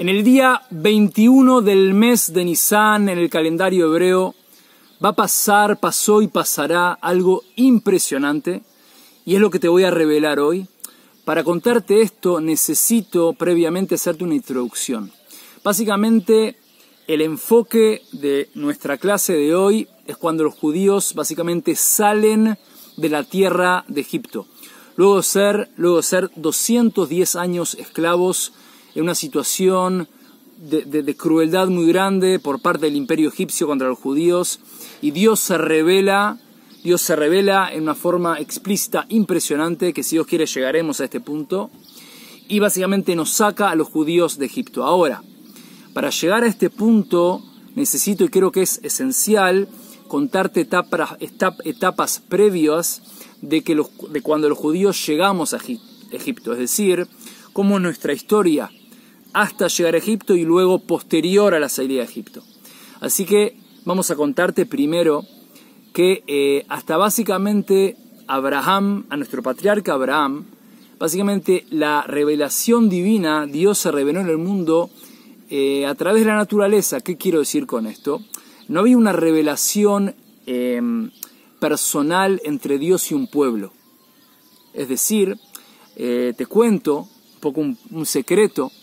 En el día 21 del mes de Nisan, en el calendario hebreo, pasó y pasará algo impresionante, y es lo que te voy a revelar hoy. Para contarte esto necesito previamente hacerte una introducción. Básicamente, el enfoque de nuestra clase de hoy es cuando los judíos básicamente salen de la tierra de Egipto. Luego de ser 210 años esclavos en una situación de crueldad muy grande por parte del imperio egipcio contra los judíos, y Dios se revela en una forma explícita impresionante, que si Dios quiere llegaremos a este punto, y básicamente nos saca a los judíos de Egipto. Ahora, para llegar a este punto necesito, y creo que es esencial, contarte etapas previas de cuando los judíos llegamos a Egipto, es decir, cómo es nuestra historia hasta llegar a Egipto y luego posterior a la salida de Egipto. Así que vamos a contarte primero que hasta básicamente Abraham, a nuestro patriarca Abraham, básicamente la revelación divina, Dios se reveló en el mundo a través de la naturaleza. ¿Qué quiero decir con esto? No había una revelación personal entre Dios y un pueblo. Es decir, te cuento un poco un secreto,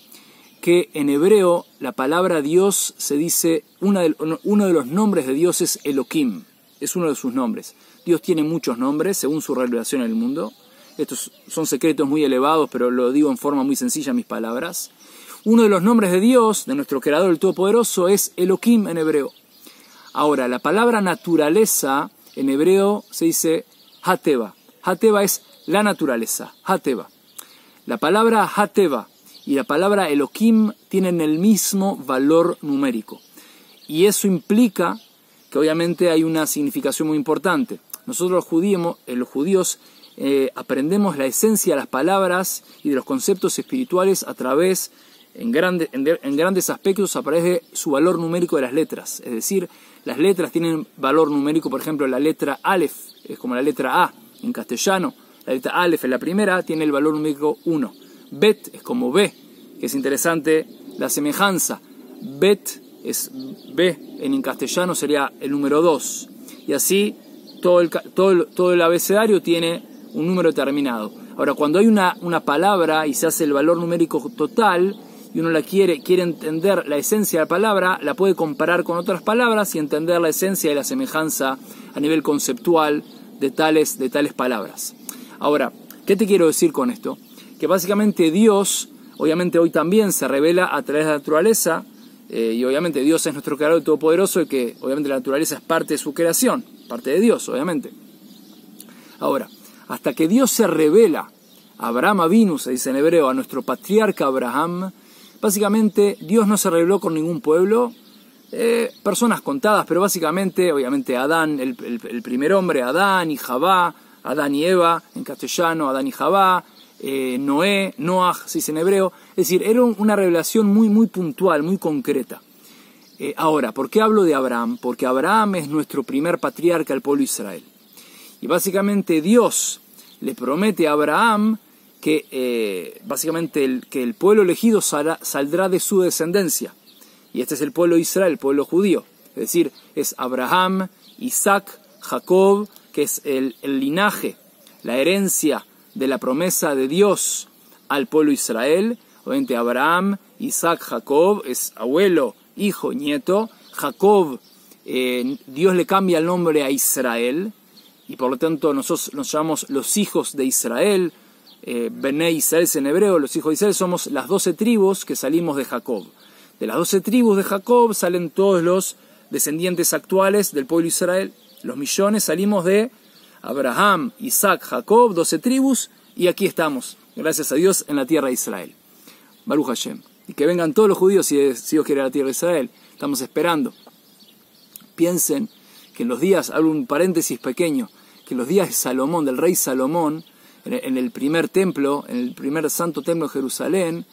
que en hebreo la palabra Dios se dice, uno de los nombres de Dios es Elohim, es uno de sus nombres. Dios tiene muchos nombres según su revelación en el mundo. Estos son secretos muy elevados, pero lo digo en forma muy sencilla en mis palabras. Uno de los nombres de Dios, de nuestro Creador, el Todopoderoso, es Elohim en hebreo. Ahora, la palabra naturaleza en hebreo se dice Hateva. Hateva es la naturaleza, Hateva. La palabra Hateva y la palabra Elohim tienen el mismo valor numérico. Y eso implica que obviamente hay una significación muy importante. Nosotros los judíos aprendemos la esencia de las palabras y de los conceptos espirituales a través, en grandes aspectos, a través de su valor numérico de las letras. Es decir, las letras tienen valor numérico. Por ejemplo, la letra Aleph es como la letra A en castellano. La letra Aleph en la primera tiene el valor numérico 1. Bet es como B, que es interesante la semejanza. Bet es B en castellano, sería el número 2. Y así todo el abecedario tiene un número determinado. Ahora, cuando hay una palabra y se hace el valor numérico total, y uno quiere entender la esencia de la palabra, la puede comparar con otras palabras y entender la esencia y la semejanza a nivel conceptual de tales palabras. Ahora, ¿qué te quiero decir con esto? Que básicamente Dios, obviamente hoy también se revela a través de la naturaleza, y obviamente Dios es nuestro Creador Todopoderoso, y que obviamente la naturaleza es parte de su creación, parte de Dios, obviamente. Ahora, hasta que Dios se revela a Abraham Avinu, se dice en hebreo, a nuestro patriarca Abraham, básicamente Dios no se reveló con ningún pueblo, personas contadas, pero básicamente, obviamente Adán, el primer hombre, Adán y Javá, Adán y Eva en castellano, Adán y Javá, Noah, se dice en hebreo. Es decir, era una revelación muy, muy puntual, muy concreta. Ahora, ¿por qué hablo de Abraham? Porque Abraham es nuestro primer patriarca del pueblo de Israel. Y básicamente Dios le promete a Abraham que el pueblo elegido saldrá de su descendencia. Y este es el pueblo de Israel, el pueblo judío. Es decir, es Abraham, Isaac, Jacob, que es el linaje, la herencia de la promesa de Dios al pueblo de Israel. Obviamente Abraham, Isaac, Jacob es abuelo, hijo, nieto. Jacob, Dios le cambia el nombre a Israel, y por lo tanto nosotros nos llamamos los hijos de Israel. Bené Israel en hebreo, los hijos de Israel somos las 12 tribus que salimos de Jacob. De las 12 tribus de Jacob salen todos los descendientes actuales del pueblo de Israel. Los millones salimos de Abraham, Isaac, Jacob, 12 tribus, y aquí estamos, gracias a Dios, en la tierra de Israel. Baruch Hashem. Y que vengan todos los judíos si Dios quiere a la tierra de Israel. Estamos esperando. Piensen que en los días, hablo un paréntesis pequeño, que en los días de Salomón, del rey Salomón, en el primer templo, en el primer santo templo de Jerusalén,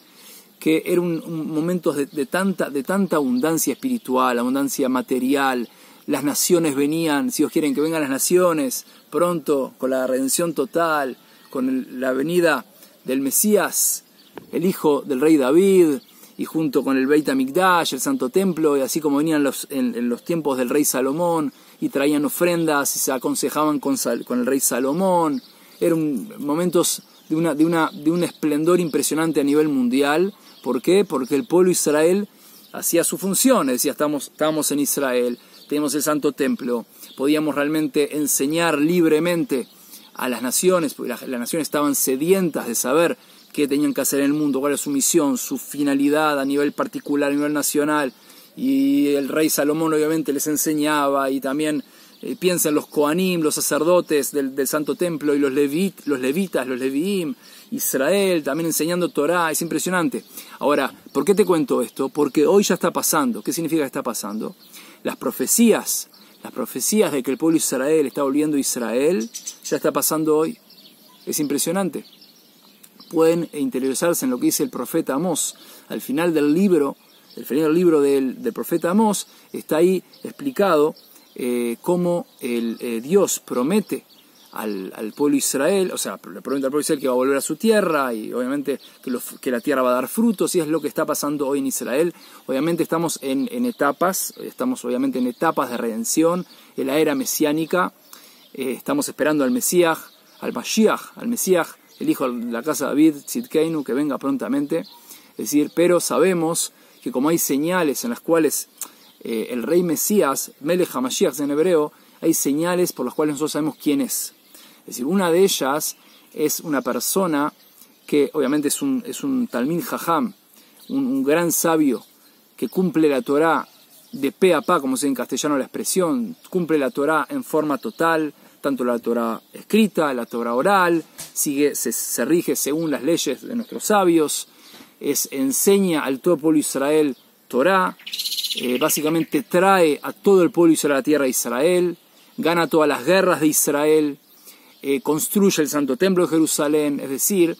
que era un momento de tanta abundancia espiritual, abundancia material. Las naciones venían, si Dios quieren que vengan las naciones, pronto, con la redención total, con la venida del Mesías, el hijo del rey David, y junto con el Beit HaMikdash, el Santo Templo, y así como venían en los tiempos del rey Salomón, y traían ofrendas y se aconsejaban con el rey Salomón. Eran momentos de un esplendor impresionante a nivel mundial. ¿Por qué? Porque el pueblo de Israel hacía su función, decía, estábamos en Israel, tenemos el Santo Templo, podíamos realmente enseñar libremente a las naciones, porque las naciones estaban sedientas de saber qué tenían que hacer en el mundo, cuál era su misión, su finalidad a nivel particular, a nivel nacional, y el rey Salomón obviamente les enseñaba, y también piensa en los Kohanim, los sacerdotes del Santo Templo, y los levitas, los leviim, Israel, también enseñando Torah. Es impresionante. Ahora, ¿por qué te cuento esto? Porque hoy ya está pasando. ¿Qué significa que está pasando? Las profecías de que el pueblo de Israel está volviendo a Israel, ya está pasando hoy. Es impresionante. Pueden interiorizarse en lo que dice el profeta Amós. Al final del libro, del profeta Amós, está ahí explicado cómo Dios promete al pueblo de Israel, o sea, le promete al pueblo de Israel que va a volver a su tierra, y obviamente que la tierra va a dar frutos, y es lo que está pasando hoy en Israel. Obviamente estamos en etapas de redención, en la era mesiánica. Estamos esperando al Mesías, al Mashiach, el hijo de la casa de David, Tzidkeinu, que venga prontamente. Es decir, pero sabemos que como hay señales en las cuales el rey Mesías, Melech HaMashiach en hebreo, hay señales por las cuales nosotros sabemos quién es. Es decir, una de ellas es una persona que obviamente es un Talmid Jajam, un gran sabio que cumple la Torá de pe a pa, como se dice en castellano la expresión, cumple la Torá en forma total, tanto la Torá escrita, la Torá oral, se rige según las leyes de nuestros sabios, enseña al todo el pueblo de Israel Torá, básicamente trae a todo el pueblo de Israel a la tierra de Israel, gana todas las guerras de Israel, construye el Santo Templo de Jerusalén. Es decir,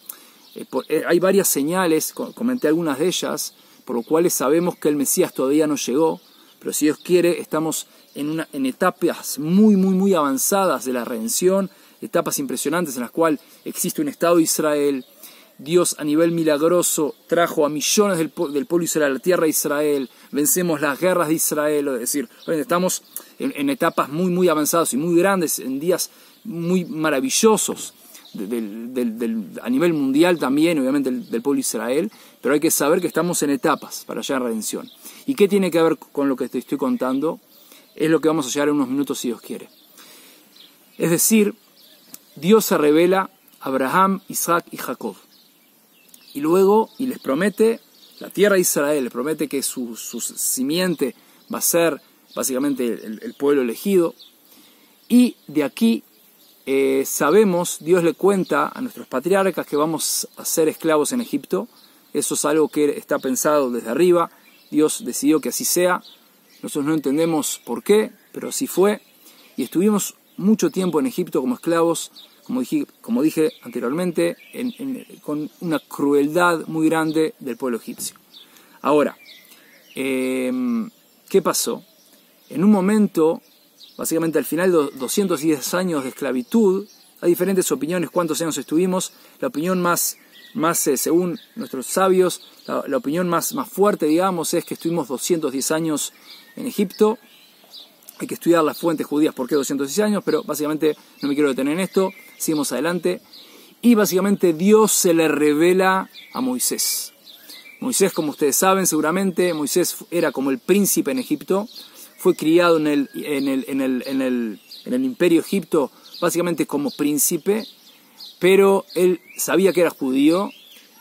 hay varias señales, comenté algunas de ellas, por lo cuales sabemos que el Mesías todavía no llegó, pero si Dios quiere estamos en etapas muy avanzadas de la redención, etapas impresionantes en las cuales existe un Estado de Israel. Dios a nivel milagroso trajo a millones del pueblo de Israel a la tierra de Israel, vencemos las guerras de Israel. Es decir, estamos en etapas muy avanzadas y muy grandes, en días muy maravillosos a nivel mundial también, obviamente del pueblo de Israel, pero hay que saber que estamos en etapas para llegar a la redención. ¿Y qué tiene que ver con lo que te estoy contando? Es lo que vamos a llegar en unos minutos si Dios quiere. Es decir, Dios se revela a Abraham, Isaac y Jacob. Y luego, les promete la tierra de Israel, les promete que su simiente va a ser básicamente el pueblo elegido. Y de aquí sabemos, Dios le cuenta a nuestros patriarcas que vamos a ser esclavos en Egipto. Eso es algo que está pensado desde arriba. Dios decidió que así sea. Nosotros no entendemos por qué, pero así fue. Y estuvimos mucho tiempo en Egipto como esclavos, como dije anteriormente, con una crueldad muy grande del pueblo egipcio. Ahora, ¿qué pasó? En un momento, básicamente al final de 210 años de esclavitud, hay diferentes opiniones cuántos años estuvimos. La opinión más según nuestros sabios, la opinión más fuerte, digamos, es que estuvimos 210 años en Egipto. Hay que estudiar las fuentes judías por qué 210 años, pero básicamente no me quiero detener en esto. Seguimos adelante. Y básicamente Dios se le revela a Moisés. Moisés, como ustedes saben seguramente, Moisés era como el príncipe en Egipto. Fue criado en el imperio Egipto básicamente como príncipe, pero él sabía que era judío,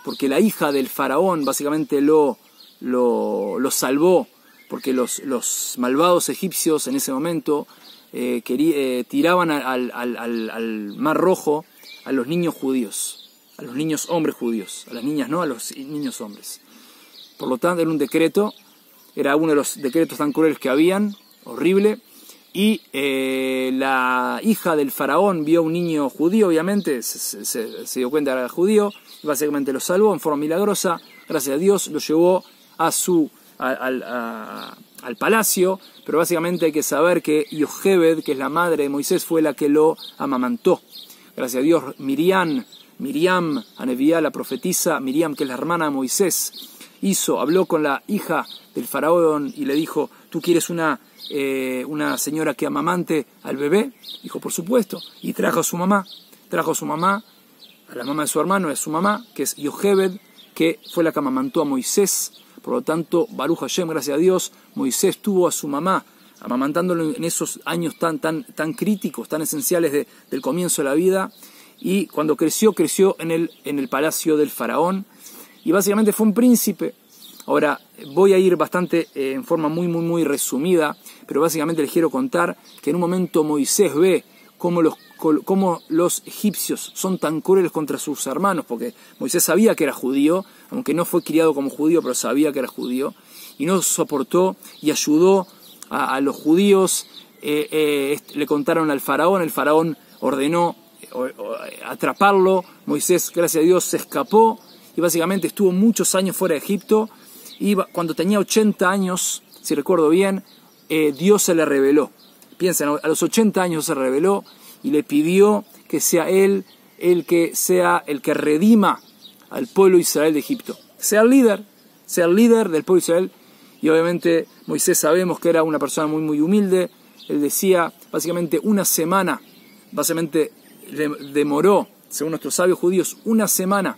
porque la hija del faraón básicamente lo salvó, porque los malvados egipcios en ese momento tiraban al Mar Rojo a los niños judíos, a los niños hombres judíos, a las niñas no, a los niños hombres. Por lo tanto, era un decreto, era uno de los decretos tan crueles que habían, horrible, y la hija del faraón vio a un niño judío, obviamente, se dio cuenta que era judío, y básicamente lo salvó en forma milagrosa, gracias a Dios, lo llevó al palacio, pero básicamente hay que saber que Yochebed, que es la madre de Moisés, fue la que lo amamantó. Gracias a Dios, Miriam, Anevía, la profetisa, Miriam, que es la hermana de Moisés, habló con la hija del faraón y le dijo, ¿tú quieres una señora que amamante al bebé? Dijo, por supuesto, y trajo a su mamá, a la mamá de su hermano, a su mamá, que es Yochebed, que fue la que amamantó a Moisés. Por lo tanto, Baruch Hashem, gracias a Dios, Moisés tuvo a su mamá amamantándolo en esos años tan críticos, tan esenciales del comienzo de la vida, y cuando creció en el palacio del faraón, y básicamente fue un príncipe. Ahora, voy a ir bastante en forma muy resumida, pero básicamente les quiero contar que en un momento Moisés ve cómo los egipcios son tan crueles contra sus hermanos, porque Moisés sabía que era judío, aunque no fue criado como judío, pero sabía que era judío, y no soportó y ayudó a los judíos. Le contaron al faraón, el faraón ordenó atraparlo, Moisés, gracias a Dios, se escapó, y básicamente estuvo muchos años fuera de Egipto, y cuando tenía 80 años, si recuerdo bien, Dios se le reveló. Piensen, a los 80 años se reveló y le pidió que sea él el que redima al pueblo de Israel de Egipto. Sea el líder del pueblo de Israel. Y obviamente Moisés sabemos que era una persona muy humilde. Él decía, básicamente una semana, demoró, según nuestros sabios judíos, una semana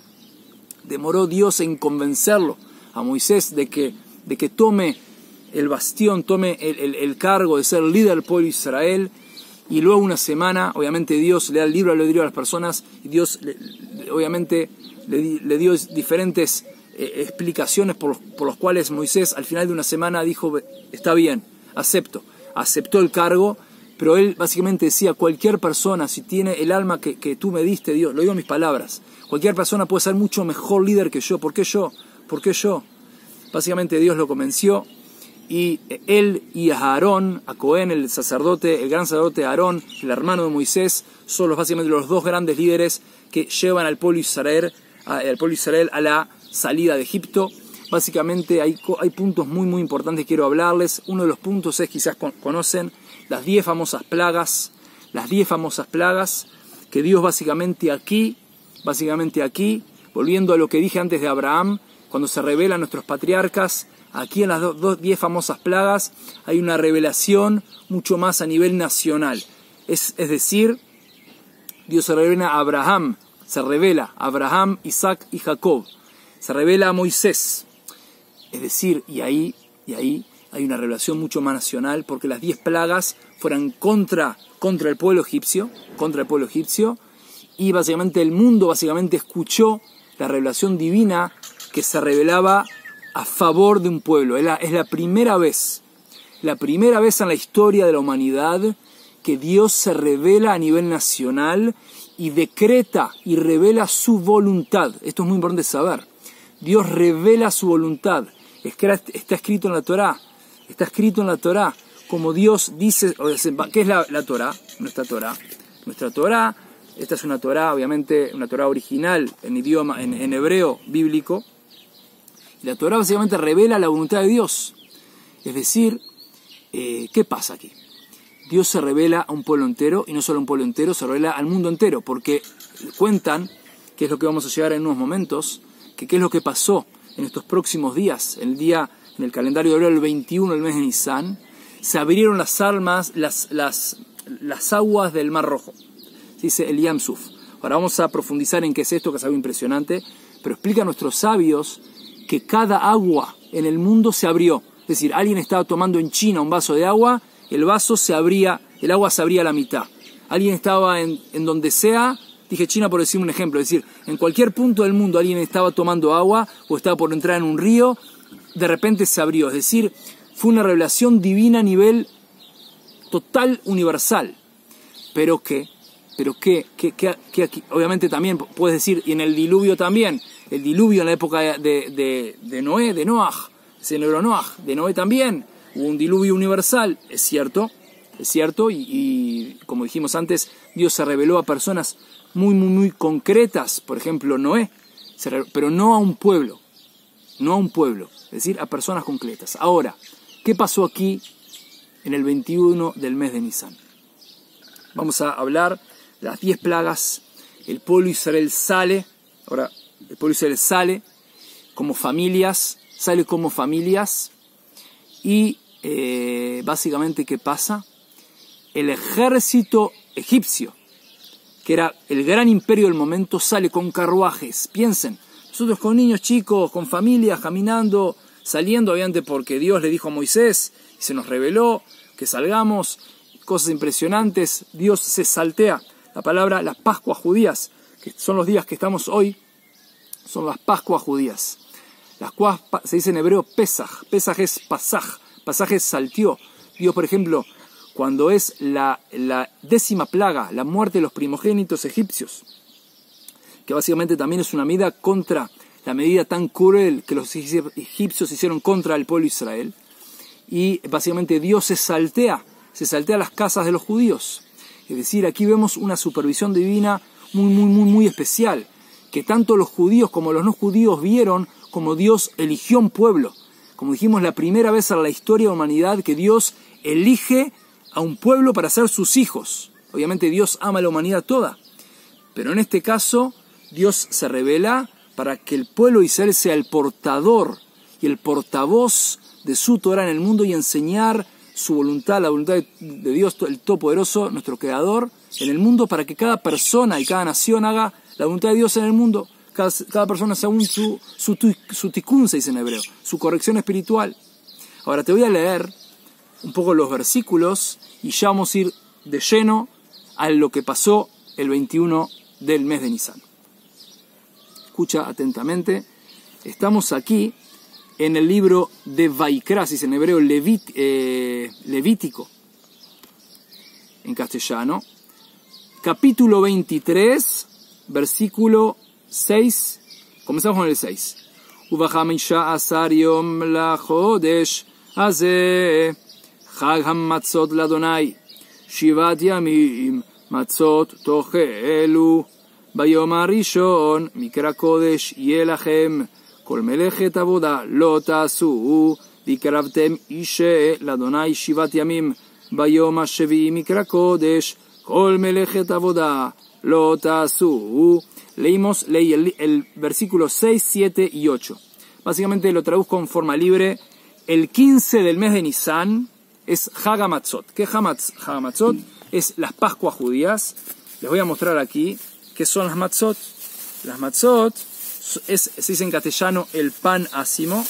demoró Dios en convencerlo a Moisés de que tome el bastión, tome el cargo de ser líder del pueblo de Israel. Y luego una semana, obviamente Dios le da el libre albedrío a las personas, y Dios obviamente le dio diferentes explicaciones por los cuales Moisés al final de una semana dijo, está bien, aceptó el cargo, pero él básicamente decía, cualquier persona, si tiene el alma que tú me diste, Dios, lo digo en mis palabras, cualquier persona puede ser mucho mejor líder que yo. ¿Por qué yo? Básicamente Dios lo convenció, y él y a Aarón, a Cohen, el sacerdote, el gran sacerdote Aarón, el hermano de Moisés, son básicamente los dos grandes líderes que llevan al pueblo de Israel a la salida de Egipto. Básicamente hay puntos muy importantes que quiero hablarles. Uno de los puntos es, quizás conocen, las 10 famosas plagas, que Dios básicamente aquí, volviendo a lo que dije antes de Abraham, cuando se revelan nuestros patriarcas, aquí en las 10 famosas plagas hay una revelación mucho más a nivel nacional. Es decir, Dios se revela a Abraham, Isaac y Jacob. Se revela a Moisés. Es decir, y ahí hay una revelación mucho más nacional, porque las 10 plagas fueron contra el pueblo egipcio, y básicamente el mundo escuchó la revelación divina que se revelaba a favor de un pueblo. Es la primera vez en la historia de la humanidad que Dios se revela a nivel nacional y decreta y revela su voluntad. Esto es muy importante saber. Dios revela su voluntad. Está escrito en la Torá. Como Dios dice, ¿qué es la Torá? Nuestra Torá, esta es una Torá, obviamente, una Torá original en idioma, en hebreo bíblico. Y la Torá básicamente revela la voluntad de Dios. Es decir, ¿qué pasa aquí? Dios se revela a un pueblo entero, y no solo a un pueblo entero, se revela al mundo entero, porque cuentan, que es lo que vamos a llegar en unos momentos, que qué es lo que pasó en estos próximos días, en el calendario hebreo, el 21 del mes de Nisan, se abrieron las aguas del Mar Rojo. Se dice el Yam Suf. Ahora vamos a profundizar en qué es esto, que es algo impresionante, pero explica a nuestros sabios que cada agua en el mundo se abrió. Es decir, alguien estaba tomando en China un vaso de agua, el agua se abría a la mitad. Alguien estaba en donde sea, dije China por decir un ejemplo, es decir, en cualquier punto del mundo alguien estaba tomando agua o estaba por entrar en un río, de repente se abrió. Es decir, fue una revelación divina a nivel total, universal. Pero que aquí, obviamente también puedes decir, y en el diluvio también, el diluvio en la época de Noé, de Noé también, hubo un diluvio universal, es cierto, y como dijimos antes, Dios se reveló a personas muy concretas, por ejemplo Noé, pero no a un pueblo, es decir, a personas concretas. Ahora, ¿qué pasó aquí en el 21 del mes de Nisan? Vamos a hablar de las 10 plagas. El pueblo de Israel sale como familias, sale como familias y básicamente ¿qué pasa? El ejército egipcio, que era el gran imperio del momento, sale con carruajes. Piensen, nosotros con niños chicos, con familias, caminando, saliendo, obviamente porque Dios le dijo a Moisés y se nos reveló que salgamos, cosas impresionantes. Dios se saltea. La palabra, las Pascuas judías, que son los días que estamos hoy, son las Pascuas judías. Las cuales se dice en hebreo Pesaj. Pesaj es Pasaj. Pasaj es salteó. Dios, por ejemplo, cuando es la 10ª plaga, la muerte de los primogénitos egipcios, que básicamente también es una medida contra la medida tan cruel que los egipcios hicieron contra el pueblo de Israel, y básicamente Dios se saltea las casas de los judíos. Es decir, aquí vemos una supervisión divina muy especial, que tanto los judíos como los no judíos vieron como Dios eligió un pueblo. Como dijimos, la primera vez en la historia de la humanidad que Dios elige a un pueblo para ser sus hijos. Obviamente Dios ama a la humanidad toda, pero en este caso Dios se revela para que el pueblo de Israel sea el portador y el portavoz de su Torah en el mundo y enseñar su voluntad, la voluntad de Dios, el Todopoderoso, nuestro Creador, en el mundo, para que cada persona y cada nación haga la voluntad de Dios en el mundo. Cada persona según su tikkun, se dice en hebreo, su corrección espiritual. Ahora te voy a leer un poco los versículos y ya vamos a ir de lleno a lo que pasó el 21 del mes de Nisan. Escucha atentamente. Estamos aquí en el libro de Vaikra, se dice en hebreo Levítico, en castellano, capítulo 23, versículo 6, comenzamos con el 6. Ubahamisha asar yom lachodesh azeh chag hamatzot ladonai shivat yamim matzot tochelu bayom harishon mikra kodesh yelachem kol melechet avoda lo ta'asu v'ikravtem ishe ladonai shivat yamim bayom hashevi mikra kodesh kol melechet avoda lo ta'asu. Leí el versículo 6, 7 y 8. Básicamente lo traduzco en forma libre. El 15 del mes de Nisan es Hag HaMatzot. ¿Qué es Hag HaMatzot? Es las Pascuas judías. Les voy a mostrar aquí qué son las Matzot. Las Matzot se dice en castellano el pan ácimo.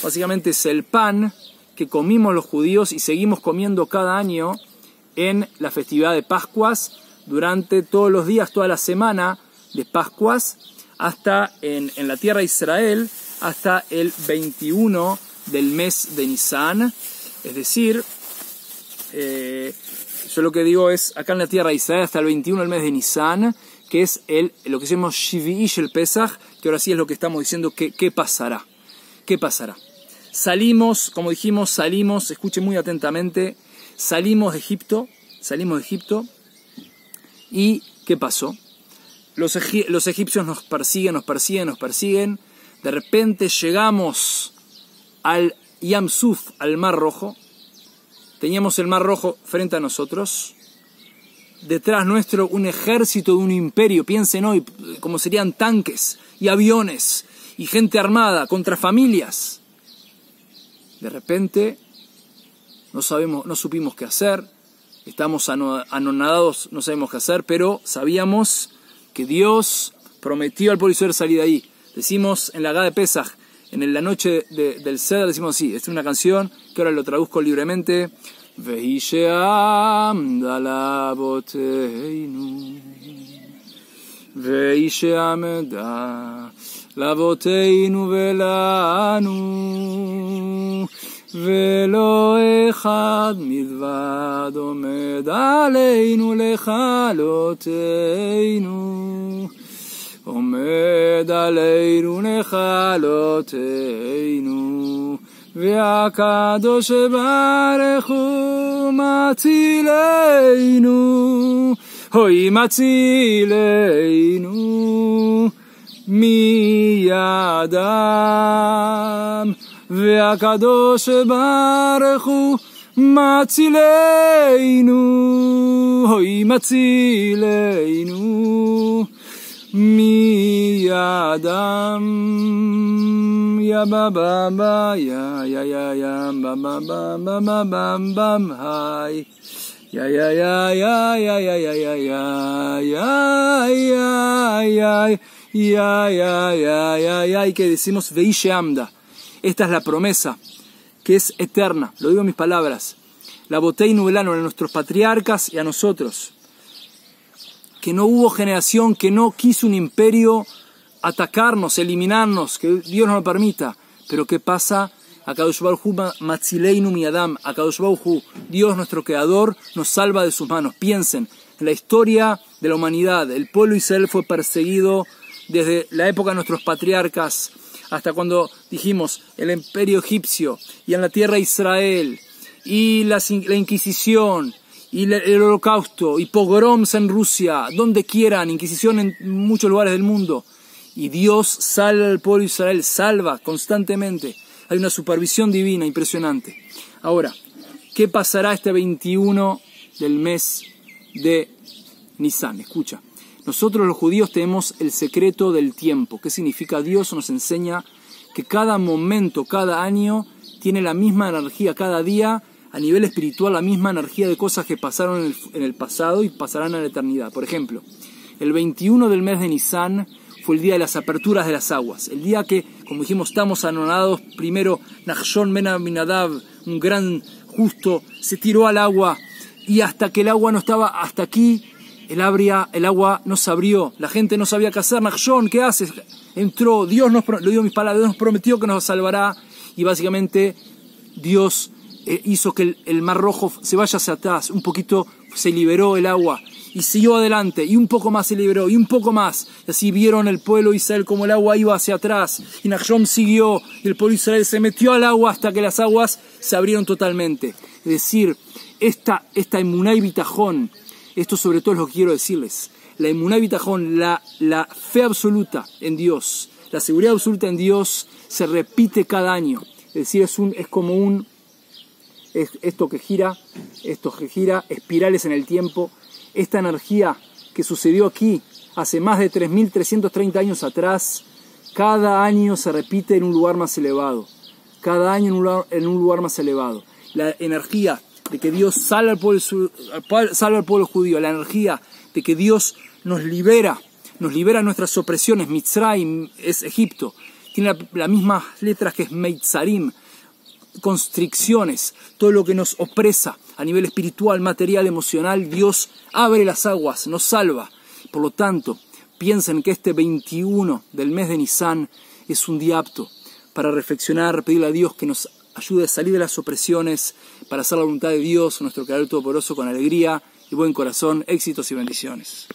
Básicamente es el pan que comimos los judíos y seguimos comiendo cada año en la festividad de Pascuas durante todos los días, toda la semana de Pascuas, hasta en la tierra de Israel, hasta el 21 del mes de Nisan. Es decir, yo lo que digo es, acá en la tierra de Israel, hasta el 21 del mes de Nisan, que es lo que llamamos Shvi'i Shel Pesach, que ahora sí es lo que estamos diciendo, ¿qué pasará? ¿Qué pasará? Salimos, como dijimos, escuchen muy atentamente, salimos de Egipto, y ¿qué pasó? Los egipcios nos persiguen. De repente llegamos al Yam Suf, al Mar Rojo. Teníamos el Mar Rojo frente a nosotros. Detrás nuestro un ejército de un imperio. Piensen hoy cómo serían tanques y aviones y gente armada contra familias. De repente no supimos qué hacer. Estamos anonadados, no sabemos qué hacer, pero sabíamos que Dios prometió al pueblo de Israel salir de ahí. Decimos en la Hagá de Pesach, en la noche del Seder, decimos así, esta es una canción que ahora lo traduzco libremente. Vehi she'amda lavoteinu, vehi she'amda lavoteinu velanu, velo echad milvad omed aleinu lechalotenu, omed aleinu lechalotenu, ve'akadosh barech hu matzileinu, hoi matzileinu miyadam, והקדוש ברוך הוא מצילנו, הוי מצילנו, miyadam, ya ba ba ba, ya ba ba ba ba ba bam bam hay, ya ya ya ya ya ya ya ya ya ya, y que decimos Veishe Amda. Esta es la promesa que es eterna, lo digo en mis palabras. La Boteinu Velano, a nuestros patriarcas y a nosotros, que no hubo generación que no quiso un imperio atacarnos, eliminarnos, que Dios no lo permita. Pero ¿qué pasa? Akadosh Baruj Hu Matzileinu Miyadam, Akadosh Baruj Hu, Dios nuestro creador, nos salva de sus manos. Piensen, en la historia de la humanidad, el pueblo Israel fue perseguido desde la época de nuestros patriarcas hasta cuando dijimos el imperio egipcio, y en la tierra de Israel, y la Inquisición, y el Holocausto, y pogroms en Rusia, donde quieran, Inquisición en muchos lugares del mundo. Y Dios salva al pueblo de Israel, salva constantemente. Hay una supervisión divina impresionante. Ahora, ¿qué pasará este 21 del mes de Nisan? Escucha, nosotros los judíos tenemos el secreto del tiempo. ¿Qué significa? Dios nos enseña que cada momento, cada año, tiene la misma energía, cada día, a nivel espiritual, la misma energía de cosas que pasaron en el pasado y pasarán en la eternidad. Por ejemplo, el 21 del mes de Nisan fue el día de las aperturas de las aguas. El día que, como dijimos, estamos anonados. Primero, Nachshon ben Aminadab, un gran justo, se tiró al agua, y hasta que el agua no estaba hasta aquí, el agua no se abrió. La gente no sabía qué hacer. Nachshon, ¿qué haces? Entró, lo digo en mis palabras, Dios nos prometió que nos salvará, y básicamente Dios hizo que el Mar Rojo se vaya hacia atrás, un poquito se liberó el agua, y siguió adelante, y un poco más se liberó, y un poco más, y así vieron el pueblo de Israel como el agua iba hacia atrás, y Nachshon siguió, y el pueblo de Israel se metió al agua hasta que las aguas se abrieron totalmente. Es decir, esta emuná y bitajón, esto sobre todo es lo que quiero decirles, la emuná y bitajón, la fe absoluta en Dios, la seguridad absoluta en Dios se repite cada año. Es decir, es como esto que gira, espirales en el tiempo. Esta energía que sucedió aquí hace más de 3.330 años atrás, cada año se repite en un lugar más elevado. Cada año en un lugar más elevado. La energía de que Dios salva al pueblo judío, la energía de que Dios nos libera de nuestras opresiones. Mitzrayim es Egipto, tiene las mismas letras que es Meitzarim, constricciones, todo lo que nos opresa a nivel espiritual, material, emocional. Dios abre las aguas, nos salva. Por lo tanto, piensen que este 21 del mes de Nisan es un día apto para reflexionar, pedirle a Dios que nos ayude a salir de las opresiones, para hacer la voluntad de Dios, nuestro Creador Todopoderoso, con alegría y buen corazón, éxitos y bendiciones.